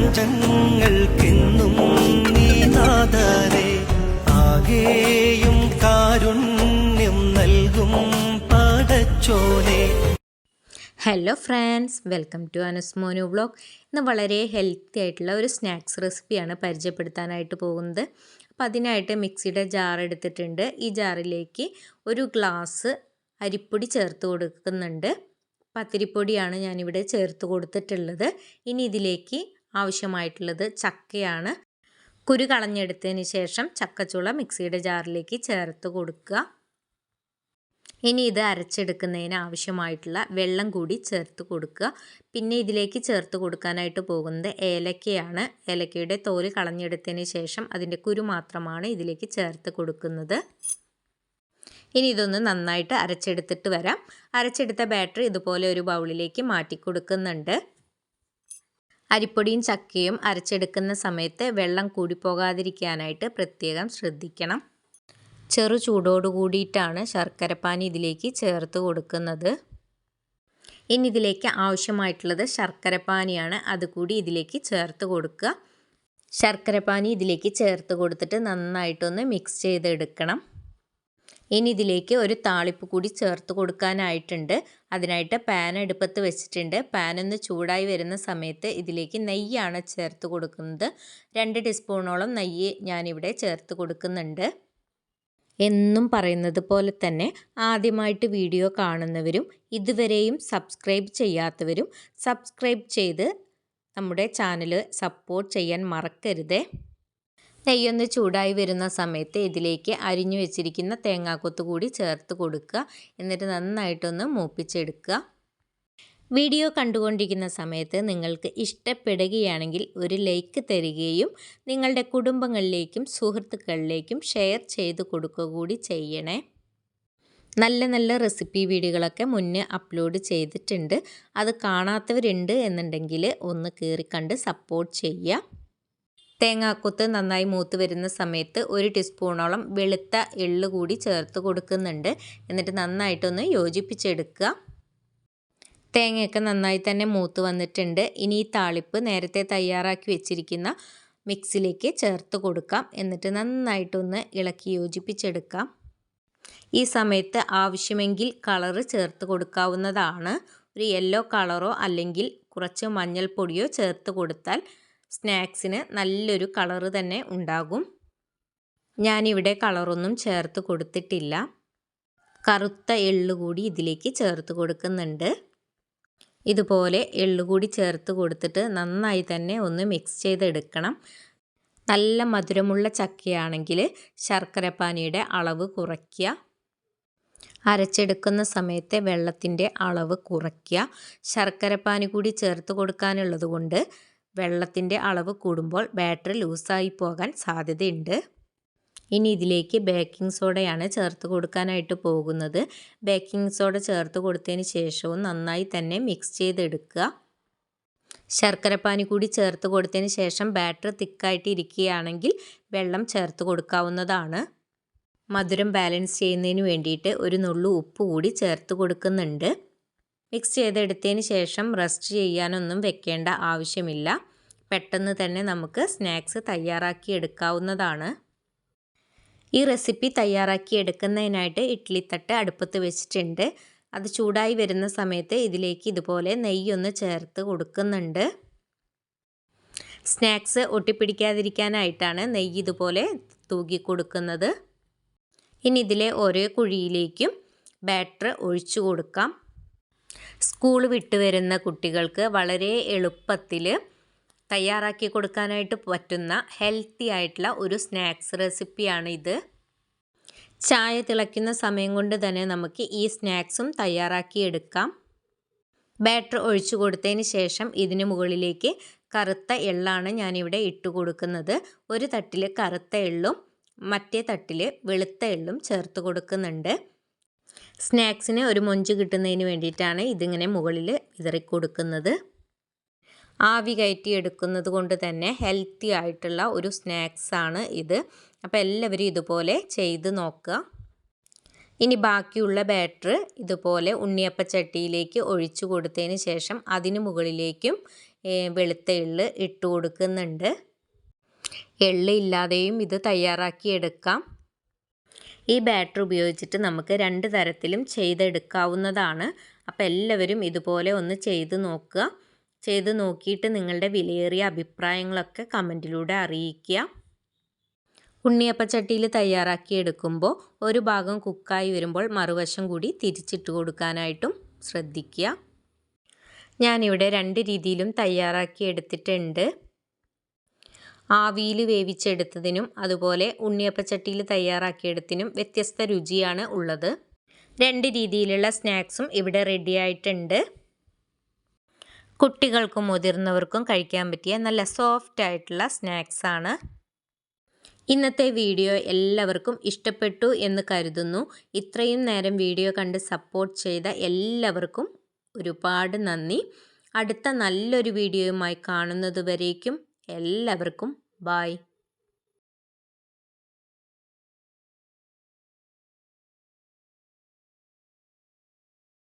പ്രപഞ്ചങ്ങൾക്കെന്നും നീ നാഥനേ, ആകെയും കാരുണ്യം നൽകും പടച്ചോനെ. Hello friends, welcome to Anas Monu vlog. ഇന്ന് വളരെ ഹെൽത്തി ആയിട്ടുള്ള ഒരു സ്നാക്സ് റെസിപ്പിയാണ് പരിചയപ്പെടുത്താനായിട്ട് പോകുന്നത്. അപ്പം അതിനായിട്ട് മിക്സിയുടെ ജാർ എടുത്തിട്ടുണ്ട്. ഈ ജാറിലേക്ക് ഒരു ഗ്ലാസ് അരിപ്പൊടി ചേർത്ത് കൊടുക്കുന്നുണ്ട്. പത്തിരിപ്പൊടിയാണ് ഞാനിവിടെ ചേർത്ത് കൊടുത്തിട്ടുള്ളത്. ഇനി ഇതിലേക്ക് ആവശ്യമായിട്ടുള്ളത് ചക്കയാണ്. കുരു കളഞ്ഞെടുത്തതിന് ശേഷം ചക്കച്ചുള മിക്സിയുടെ ജാറിലേക്ക് ചേർത്ത് കൊടുക്കുക. ഇനി ഇത് അരച്ചെടുക്കുന്നതിന് ആവശ്യമായിട്ടുള്ള വെള്ളം കൂടി ചേർത്ത് കൊടുക്കുക. പിന്നെ ഇതിലേക്ക് ചേർത്ത് കൊടുക്കാനായിട്ട് പോകുന്നത് ഏലക്കയാണ്. ഏലക്കയുടെ തോല് കളഞ്ഞെടുത്തതിന് ശേഷം അതിൻ്റെ കുരു മാത്രമാണ് ഇതിലേക്ക് ചേർത്ത് കൊടുക്കുന്നത്. ഇനി ഇതൊന്ന് നന്നായിട്ട് അരച്ചെടുത്തിട്ട് വരാം. അരച്ചെടുത്ത ബാറ്റർ ഇതുപോലെ ഒരു ബൗളിലേക്ക് മാറ്റി കൊടുക്കുന്നുണ്ട്. അരിപ്പൊടിയും ചക്കയും അരച്ചെടുക്കുന്ന സമയത്ത് വെള്ളം കൂടി പോകാതിരിക്കാനായിട്ട് പ്രത്യേകം ശ്രദ്ധിക്കണം. ചെറു ചൂടോട് കൂടിയിട്ടാണ് ശർക്കരപ്പാനി ഇതിലേക്ക് ചേർത്ത് കൊടുക്കുന്നത്. ഇനി ഇതിലേക്ക് ആവശ്യമായിട്ടുള്ളത് ശർക്കരപ്പാനിയാണ്. അതുകൂടി ഇതിലേക്ക് ചേർത്ത് കൊടുക്കുക. ശർക്കരപ്പാനി ഇതിലേക്ക് ചേർത്ത് കൊടുത്തിട്ട് നന്നായിട്ടൊന്ന് മിക്സ് ചെയ്തെടുക്കണം. ഇനി ഇതിലേക്ക് ഒരു താളിപ്പ് കൂടി ചേർത്ത് കൊടുക്കാനായിട്ടുണ്ട്. അതിനായിട്ട് പാൻ അടുപ്പത്ത് വെച്ചിട്ടുണ്ട്. പാൻ ഒന്ന് ചൂടായി വരുന്ന സമയത്ത് ഇതിലേക്ക് നെയ്യാണ് ചേർത്ത് കൊടുക്കുന്നത്. 2 ടീസ്പൂണോളം നെയ്യ് ഞാനിവിടെ ചേർത്ത് കൊടുക്കുന്നുണ്ട്. എന്നും പറയുന്നത് പോലെ തന്നെ ആദ്യമായിട്ട് വീഡിയോ കാണുന്നവരും ഇതുവരെയും സബ്സ്ക്രൈബ് ചെയ്യാത്തവരും സബ്സ്ക്രൈബ് ചെയ്ത് നമ്മുടെ ചാനൽ സപ്പോർട്ട് ചെയ്യാൻ മറക്കരുതേ. നെയ്യൊന്ന് ചൂടായി വരുന്ന സമയത്ത് ഇതിലേക്ക് അരിഞ്ഞു വെച്ചിരിക്കുന്ന തേങ്ങാക്കൊത്ത് കൂടി ചേർത്ത് കൊടുക്കുക. എന്നിട്ട് നന്നായിട്ടൊന്ന് മൂപ്പിച്ചെടുക്കുക. വീഡിയോ കണ്ടുകൊണ്ടിരിക്കുന്ന സമയത്ത് നിങ്ങൾക്ക് ഇഷ്ടപ്പെടുകയാണെങ്കിൽ ഒരു ലൈക്ക് തരികയും നിങ്ങളുടെ കുടുംബങ്ങളിലേക്കും സുഹൃത്തുക്കളിലേക്കും ഷെയർ ചെയ്ത് കൊടുക്കുക കൂടി ചെയ്യണേ. നല്ല റെസിപ്പി വീഡിയോകളൊക്കെ മുന്നേ അപ്ലോഡ് ചെയ്തിട്ടുണ്ട്. അത് കാണാത്തവരുണ്ട് എന്നുണ്ടെങ്കിൽ ഒന്ന് കയറി കണ്ട് സപ്പോർട്ട് ചെയ്യുക. തേങ്ങാക്കൊത്ത് നന്നായി മൂത്ത് വരുന്ന സമയത്ത് 1 ടീസ്പൂണോളം വെളുത്ത എള്ള് കൂടി ചേർത്ത് കൊടുക്കുന്നുണ്ട്. എന്നിട്ട് നന്നായിട്ടൊന്ന് യോജിപ്പിച്ചെടുക്കുക. തേങ്ങയൊക്കെ നന്നായി തന്നെ മൂത്ത് വന്നിട്ടുണ്ട്. ഇനി ഈ താളിപ്പ് നേരത്തെ തയ്യാറാക്കി വെച്ചിരിക്കുന്ന മിക്സിലേക്ക് ചേർത്ത് കൊടുക്കാം. എന്നിട്ട് നന്നായിട്ടൊന്ന് ഇളക്കി യോജിപ്പിച്ചെടുക്കാം. ഈ സമയത്ത് ആവശ്യമെങ്കിൽ കളറ് ചേർത്ത് കൊടുക്കാവുന്നതാണ്. ഒരു യെല്ലോ കളറോ അല്ലെങ്കിൽ കുറച്ച് മഞ്ഞൾപ്പൊടിയോ ചേർത്ത് കൊടുത്താൽ സ്നാക്സിന് നല്ലൊരു കളറ് തന്നെ ഉണ്ടാകും. ഞാനിവിടെ കളറൊന്നും ചേർത്ത് കൊടുത്തിട്ടില്ല. കറുത്ത എള്ള് കൂടി ഇതിലേക്ക് ചേർത്ത് കൊടുക്കുന്നുണ്ട്. ഇതുപോലെ എള്ള് കൂടി ചേർത്ത് കൊടുത്തിട്ട് നന്നായി തന്നെ ഒന്ന് മിക്സ് ചെയ്തെടുക്കണം. നല്ല മധുരമുള്ള ചക്കയാണെങ്കിൽ ശർക്കരപ്പാനിയുടെ അളവ് കുറയ്ക്കുക. അരച്ചെടുക്കുന്ന സമയത്ത് വെള്ളത്തിൻ്റെ അളവ് കുറയ്ക്കുക. ശർക്കരപ്പാനി കൂടി ചേർത്ത് കൊടുക്കാനുള്ളത് കൊണ്ട് വെള്ളത്തിൻ്റെ അളവ് കൂടുമ്പോൾ ബാറ്ററി ലൂസായി പോകാൻ സാധ്യതയുണ്ട്. ഇനി ഇതിലേക്ക് ബേക്കിംഗ് സോഡയാണ് ചേർത്ത് കൊടുക്കാനായിട്ട് പോകുന്നത്. ബേക്കിംഗ് സോഡ ചേർത്ത് കൊടുത്തതിന് ശേഷവും നന്നായി തന്നെ മിക്സ് ചെയ്തെടുക്കുക. ശർക്കരപ്പാനി കൂടി ചേർത്ത് കൊടുത്തതിന് ശേഷം ബാറ്ററി തിക്കായിട്ട് ഇരിക്കുകയാണെങ്കിൽ വെള്ളം ചേർത്ത് കൊടുക്കാവുന്നതാണ്. മധുരം ബാലൻസ് ചെയ്യുന്നതിന് വേണ്ടിയിട്ട് ഒരു നുള്ളു ഉപ്പ് കൂടി ചേർത്ത് കൊടുക്കുന്നുണ്ട്. മിക്സ് ചെയ്തെടുത്തതിന് ശേഷം റെസ്റ്റ് ചെയ്യാനൊന്നും വെക്കേണ്ട ആവശ്യമില്ല. പെട്ടെന്ന് തന്നെ നമുക്ക് സ്നാക്സ് തയ്യാറാക്കി എടുക്കാവുന്നതാണ്. ഈ റെസിപ്പി തയ്യാറാക്കി എടുക്കുന്നതിനായിട്ട് ഇഡ്ഡലിത്തട്ട് അടുപ്പത്ത് വെച്ചിട്ടുണ്ട്. അത് ചൂടായി വരുന്ന സമയത്ത് ഇതിലേക്ക് ഇതുപോലെ നെയ്യൊന്ന് ചേർത്ത് കൊടുക്കുന്നുണ്ട്. സ്നാക്സ് ഒട്ടിപ്പിടിക്കാതിരിക്കാനായിട്ടാണ് നെയ്യ് ഇതുപോലെ തൂക്കി കൊടുക്കുന്നത്. ഇനി ഇതിലെ ഓരോ കുഴിയിലേക്കും ബാറ്റർ ഒഴിച്ചു കൊടുക്കാം. സ്കൂൾ വിട്ട് വരുന്ന കുട്ടികൾക്ക് വളരെ എളുപ്പത്തിൽ തയ്യാറാക്കി കൊടുക്കാനായിട്ട് പറ്റുന്ന ഹെൽത്തി ആയിട്ടുള്ള ഒരു സ്നാക്സ് റെസിപ്പിയാണ് ഇത്. ചായ തിളയ്ക്കുന്ന സമയം കൊണ്ട് തന്നെ നമുക്ക് ഈ സ്നാക്സും തയ്യാറാക്കി എടുക്കാം. ബാറ്റർ ഒഴിച്ചു കൊടുത്തതിന് ശേഷം ഇതിന് മുകളിലേക്ക് കറുത്ത എള്ളാണ് ഞാനിവിടെ ഇട്ട് കൊടുക്കുന്നത്. ഒരു തട്ടിൽ കറുത്ത എള്ളും മറ്റേ തട്ടിൽ വെളുത്ത എള്ളും ചേർത്ത് കൊടുക്കുന്നുണ്ട്. സ്നാക്സിന് ഒരു മൊഞ്ച് കിട്ടുന്നതിന് വേണ്ടിയിട്ടാണ് ഇതിങ്ങനെ മുകളിൽ വിതറി കൊടുക്കുന്നത്. ആവി കയറ്റി എടുക്കുന്നത് കൊണ്ട് തന്നെ ഹെൽത്തി ആയിട്ടുള്ള ഒരു സ്നാക്സാണ് ഇത്. അപ്പോൾ എല്ലാവരും ഇതുപോലെ ചെയ്ത് നോക്കുക. ഇനി ബാക്കിയുള്ള ബാറ്റർ ഇതുപോലെ ഉണ്ണിയപ്പച്ചട്ടിയിലേക്ക് ഒഴിച്ചു കൊടുത്തതിന് ശേഷം അതിന് മുകളിലേക്കും വെളുത്ത എള്ള് ഇട്ട് കൊടുക്കുന്നുണ്ട്. എള്ള് ഇല്ലാതെയും ഇത് തയ്യാറാക്കി എടുക്കാം. ഈ ബാറ്റർ ഉപയോഗിച്ചിട്ട് നമുക്ക് 2 തരത്തിലും ചെയ്തെടുക്കാവുന്നതാണ്. അപ്പോൾ എല്ലാവരും ഇതുപോലെ ഒന്ന് ചെയ്ത് നോക്കുക. ചെയ്ത് നോക്കിയിട്ട് നിങ്ങളുടെ വിലയേറിയ അഭിപ്രായങ്ങളൊക്കെ കമൻറ്റിലൂടെ അറിയിക്കുക. ഉണ്ണിയപ്പച്ചട്ടിയിൽ തയ്യാറാക്കി എടുക്കുമ്പോൾ ഒരു ഭാഗം കുക്കായി വരുമ്പോൾ മറുവശം കൂടി തിരിച്ചിട്ട് കൊടുക്കാനായിട്ടും ശ്രദ്ധിക്കുക. ഞാനിവിടെ 2 രീതിയിലും തയ്യാറാക്കി എടുത്തിട്ടുണ്ട്. ആവിയിൽ വേവിച്ചെടുത്തതിനും അതുപോലെ ഉണ്ണിയപ്പച്ചട്ടിയിൽ തയ്യാറാക്കിയെടുത്തതിനും വ്യത്യസ്ത രുചിയാണ് ഉള്ളത്. 2 രീതിയിലുള്ള സ്നാക്സും ഇവിടെ റെഡി ആയിട്ടുണ്ട്. കുട്ടികൾക്കും മുതിർന്നവർക്കും കഴിക്കാൻ പറ്റിയ നല്ല സോഫ്റ്റ് ആയിട്ടുള്ള സ്നാക്സാണ്. ഇന്നത്തെ വീഡിയോ എല്ലാവർക്കും ഇഷ്ടപ്പെട്ടു എന്ന് കരുതുന്നു. ഇത്രയും നേരം വീഡിയോ കണ്ട് സപ്പോർട്ട് ചെയ്ത എല്ലാവർക്കും ഒരുപാട് നന്ദി. അടുത്ത നല്ലൊരു വീഡിയോയുമായി കാണുന്നതുവരേക്കും എല്ലാവർക്കും ബൈ.